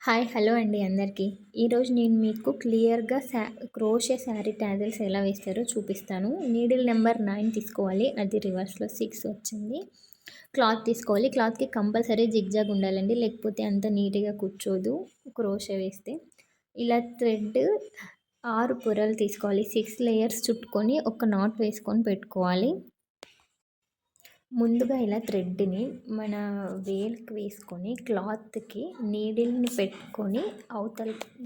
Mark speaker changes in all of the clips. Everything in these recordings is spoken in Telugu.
Speaker 1: హలో అండి అందరికీ. ఈరోజు నేను మీకు క్లియర్‌గా క్రోషే శారీ టాజిల్స్ ఎలా వేస్తారో చూపిస్తాను. నీడిల్ నెంబర్ 9 తీసుకోవాలి. అది రివర్స్‌లో 6 వచ్చింది. క్లాత్ తీసుకోవాలి. క్లాత్‌కి కంపల్సరీ జిగ్‌జాగ్ ఉండాలండి. లేకపోతే అంత నీట్‌గా కూర్చోదు క్రోషే వేస్తే. ఇలా థ్రెడ్ 6 పొరలు తీసుకోవాలి. 6 లేయర్స్ చుట్టుకొని ఒక నాట్ వేసుకొని పెట్టుకోవాలి. ముందుగా ఇలా థ్రెడ్‌ని మన వేలుకి వేసుకొని క్లాత్‌కి నీడిల్‌ని పెట్టుకొని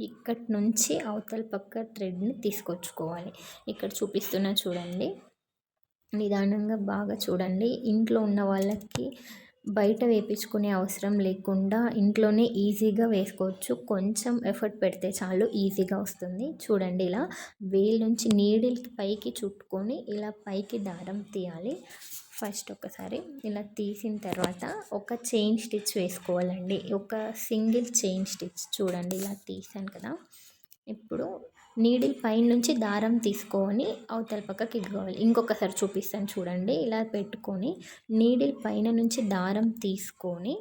Speaker 1: ఇక్కడి నుంచి అవతల పక్క థ్రెడ్‌ని తీసుకొచ్చుకోవాలి. ఇక్కడ చూపిస్తున్నా చూడండి. నిదానంగా బాగా చూడండి. ఇంట్లో ఉన్న వాళ్ళకి బయట వేపించుకునే అవసరం లేకుండా ఇంట్లోనే ఈజీగా వేసుకోవచ్చు. కొంచెం ఎఫర్ట్ పెడితే చాలు ఈజీగా వస్తుంది. చూడండి ఇలా వేలు నుంచి నీడిల్‌కి పైకి చుట్టుకొని ఇలా పైకి దారం తీయాలి. ఫస్ట్ ఒకసారి ఇలా తీసిన తర్వాత ఒక చైన్ స్టిచ్ వేసుకోవాలండి. ఒక సింగిల్ చైన్ స్టిచ్ చూడండి ఇలా తీసాను కదా. ఇప్పుడు నీడిల్ పైనుంచి దారం తీసుకొని అవతల పక్కకి ఇగ్గుకోవాలి. ఇంకొకసారి చూపిస్తాను చూడండి. ఇలా పెట్టుకొని నీడిల్ పైన నుంచి దారం తీసుకొని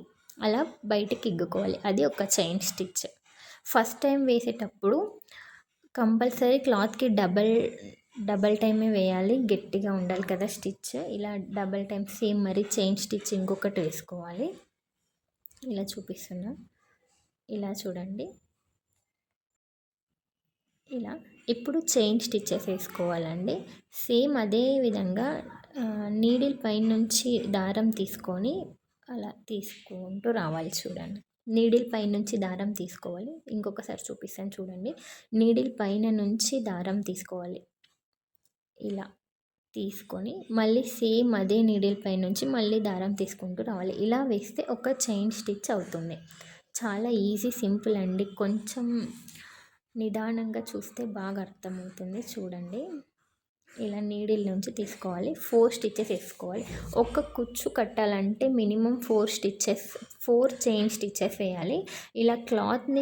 Speaker 1: అలా బయటికి ఇగ్గుకోవాలి. అది ఒక చైన్ స్టిచ్. ఫస్ట్ టైం వేసేటప్పుడు కంపల్సరీ క్లాత్కి డబల్ టైమే వేయాలి. గట్టిగా ఉండాలి కదా స్టిచ్. ఇలా డబల్ టైం సేమ్ మరి చైన్ స్టిచ్ ఇంకొకటి వేసుకోవాలి. ఇలా చూపిస్తున్నా. ఇలా చూడండి. ఇలా ఇప్పుడు చైన్ స్టిచెస్ వేసుకోవాలండి. సేమ్ అదే విధంగా నీడిల్ పైనుంచి దారం తీసుకొని అలా తీసుకుంటూ రావాలి చూడండి. నీడిల్ పైనుంచి దారం తీసుకోవాలి. ఇంకొకసారి చూపిస్తాను చూడండి. నీడిల్ పైన నుంచి దారం తీసుకోవాలి. ఇలా తీసుకొని మళ్ళీ సేమ్ అదే నీడిల్ పైనుంచి మళ్ళీ దారం తీసుకుంటూ రావాలి. ఇలా వేస్తే ఒక చైన్ స్టిచ్ అవుతుంది. చాలా ఈజీ, సింపుల్ అండి. కొంచెం నిదానంగా చూస్తే బాగా అర్థమవుతుంది చూడండి. ఇలా నీడిల్ నుంచి తీసుకోవాలి. 4 స్టిచెస్ వేసుకోవాలి. ఒక కుచ్చు కట్టాలంటే మినిమం 4 చైన్ స్టిచెస్ వేయాలి. ఇలా క్లాత్ని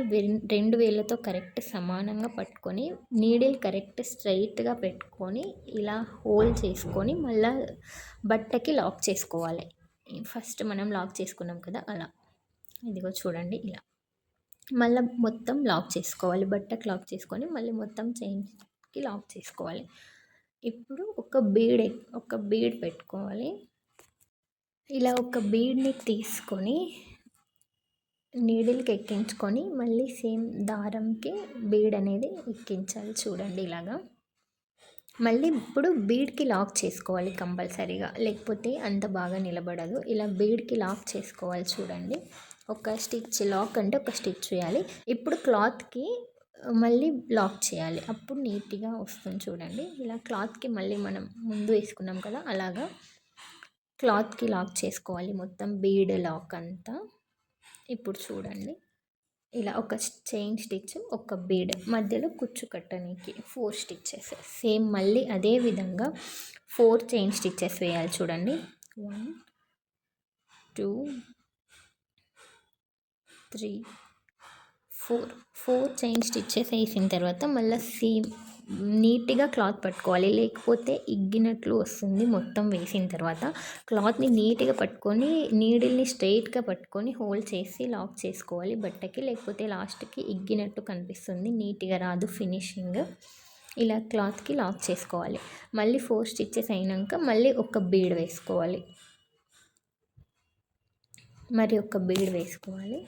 Speaker 1: 2 వేళ్ళతో కరెక్ట్ సమానంగా పట్టుకొని నీడిల్ కరెక్ట్ స్ట్రైట్గా పెట్టుకొని ఇలా హోల్ చేసుకొని మళ్ళీ బట్టకి లాక్ చేసుకోవాలి. ఫస్ట్ మనం లాక్ చేసుకున్నాం కదా అలా. ఇదిగో చూడండి ఇలా మళ్ళీ మొత్తం లాక్ చేసుకోవాలి. బట్టకి లాక్ చేసుకొని మళ్ళీ మొత్తం చైన్కి లాక్ చేసుకోవాలి. ఇప్పుడు ఒక బీడ్ పెట్టుకోవాలి. ఇలా ఒక బీడ్ని తీసుకొని నీడిల్కి ఎక్కించుకొని మళ్ళీ సేమ్ దారంకి బీడ్ అనేది ఎక్కించాలి చూడండి ఇలాగా. మళ్ళీ ఇప్పుడు బీడ్కి లాక్ చేసుకోవాలి కంపల్సరీగా, లేకపోతే అంత బాగా నిలబడదు. ఇలా బీడ్కి లాక్ చేసుకోవాలి చూడండి. ఒక స్టిచ్ లాక్ అంటే ఒక స్టిచ్ వేయాలి. ఇప్పుడు క్లాత్కి మళ్ళీ లాక్ చేయాలి. అప్పుడు నీట్గా వస్తుంది చూడండి. ఇలా క్లాత్కి మళ్ళీ మనం ముందు వేసుకున్నాం కదా అలాగా క్లాత్కి లాక్ చేసుకోవాలి మొత్తం బీడ్ లాక్ అంతా. ఇప్పుడు చూడండి ఇలా ఒక చైన్ స్టిచ్, ఒక బీడ్, మధ్యలో కుచ్చు కట్టడానికి 4 స్టిచ్చెస్. సేమ్ మళ్ళీ అదే విధంగా 4 చైన్ స్టిచ్చెస్ వేయాలి చూడండి. 1 2 3 4 చైన్ స్టిచ్చెస్ వేసిన తర్వాత మళ్ళీ సేమ్ నీట్గా క్లాత్ పట్టుకోవాలి. లేకపోతే ఇగ్గినట్లు వస్తుంది. మొత్తం వేసిన తర్వాత క్లాత్ని నీట్గా పట్టుకొని నీడిల్ని స్ట్రైట్గా పట్టుకొని హోల్డ్ చేసి లాక్ చేసుకోవాలి బట్టకి. లేకపోతే లాస్ట్కి ఇగ్గినట్టు కనిపిస్తుంది, నీట్గా రాదు ఫినిషింగ్. ఇలా క్లాత్కి లాక్ చేసుకోవాలి. మళ్ళీ 4 స్టిచ్చెస్ అయినాక మళ్ళీ ఒక బీడ్ వేసుకోవాలి. మరి ఒక బీడ్ వేసుకోవాలి.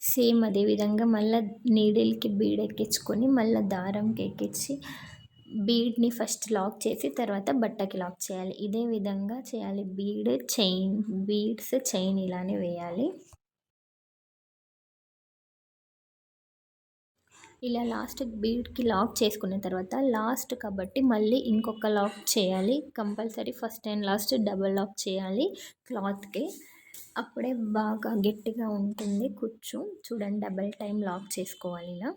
Speaker 1: సేమ్ అదే విధంగా మళ్ళీ నీడిల్కి బీడ్ ఎక్కించుకొని మళ్ళీ దారంకి ఎక్కించి బీడ్ని ఫస్ట్ లాక్ చేసి తర్వాత బట్టకి లాక్ చేయాలి. ఇదే విధంగా చేయాలి. బీడ్స్ చైన్ ఇలానే వేయాలి. ఇలా లాస్ట్ బీడ్కి లాక్ చేసుకున్న తర్వాత లాస్ట్ కాబట్టి మళ్ళీ ఇంకొక లాక్ చేయాలి compulsory. First and last double lock చేయాలి క్లాత్కి. అప్పుడే బాగా గట్టిగా ఉంటుంది కుచ్చు. చూడండి డబల్ టైం లాక్ చేసుకోవాలి ఇలా.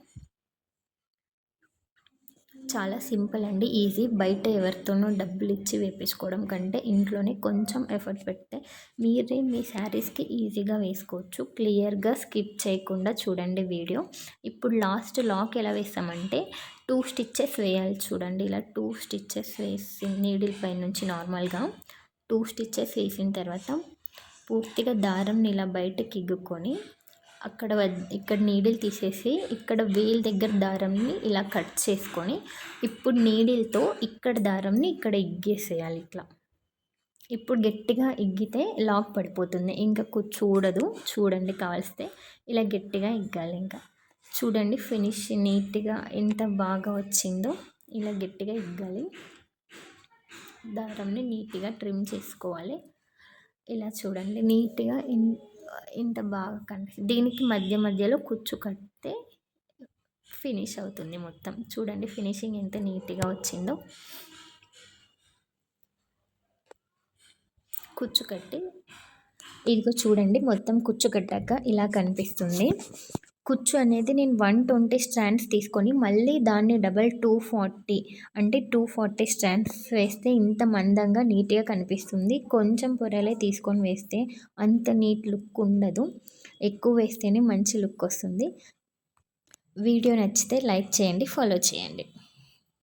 Speaker 1: చాలా సింపుల్ అండి, ఈజీ. బయట ఎవరితోనో డబ్బులు ఇచ్చి వేపించుకోవడం కంటే ఇంట్లోనే కొంచెం ఎఫర్ట్ పెడితే మీరే మీ శారీస్కి ఈజీగా వేసుకోవచ్చు. క్లియర్గా స్కిప్ చేయకుండా చూడండి వీడియో. ఇప్పుడు లాస్ట్ లాక్ ఎలా వేస్తామంటే 2 స్టిచ్చెస్ వేయాలి చూడండి. ఇలా 2 స్టిచ్చెస్ వేసి నీడిల్ పై నుంచి నార్మల్గా 2 స్టిచ్చెస్ వేసిన తర్వాత పూర్తిగా దారంని ఇలా బయటకి ఇగ్గుకొని ఇక్కడ నీడిల్ తీసేసి ఇక్కడ వేలు దగ్గర దారంని ఇలా కట్ చేసుకొని ఇప్పుడు నీడిల్తో ఇక్కడ దారంని ఇక్కడ ఇగ్గేసేయాలి ఇట్లా. ఇప్పుడు గట్టిగా ఇగ్గితే లాక్ పడిపోతుంది, ఇంకా చూడదు. చూడండి, కావలిస్తే ఇలా గట్టిగా ఇగ్గాలి. ఇంకా చూడండి ఫినిష్ నీట్గా ఎంత బాగా వచ్చిందో. ఇలా గట్టిగా ఇగ్గాలి. దారంని నీట్గా ట్రిమ్ చేసుకోవాలి. ఇలా చూడండి నీట్గా ఇంత బాగా కనిపిస్తుంది. దీనికి మధ్య మధ్యలో కుచ్చు కడితే ఫినిష్ అవుతుంది మొత్తం. చూడండి ఫినిషింగ్ ఎంత నీట్గా వచ్చిందో. కుచ్చు కట్టి ఇదిగో చూడండి మొత్తం కుచ్చు కట్టాక ఇలా కనిపిస్తుంది. కుచ్చు అనేది నేను 120 స్ట్రాండ్స్ తీసుకొని మళ్ళీ దాన్ని డబల్ 240 అంటే 240 స్ట్రాండ్స్ వేస్తే ఇంత మందంగా నీట్గా కనిపిస్తుంది. కొంచెం పొరలే తీసుకొని వేస్తే అంత నీట్ లుక్ ఉండదు, ఎక్కువ వేస్తేనే మంచి లుక్ వస్తుంది. వీడియో నచ్చితే లైక్ చేయండి, ఫాలో చేయండి.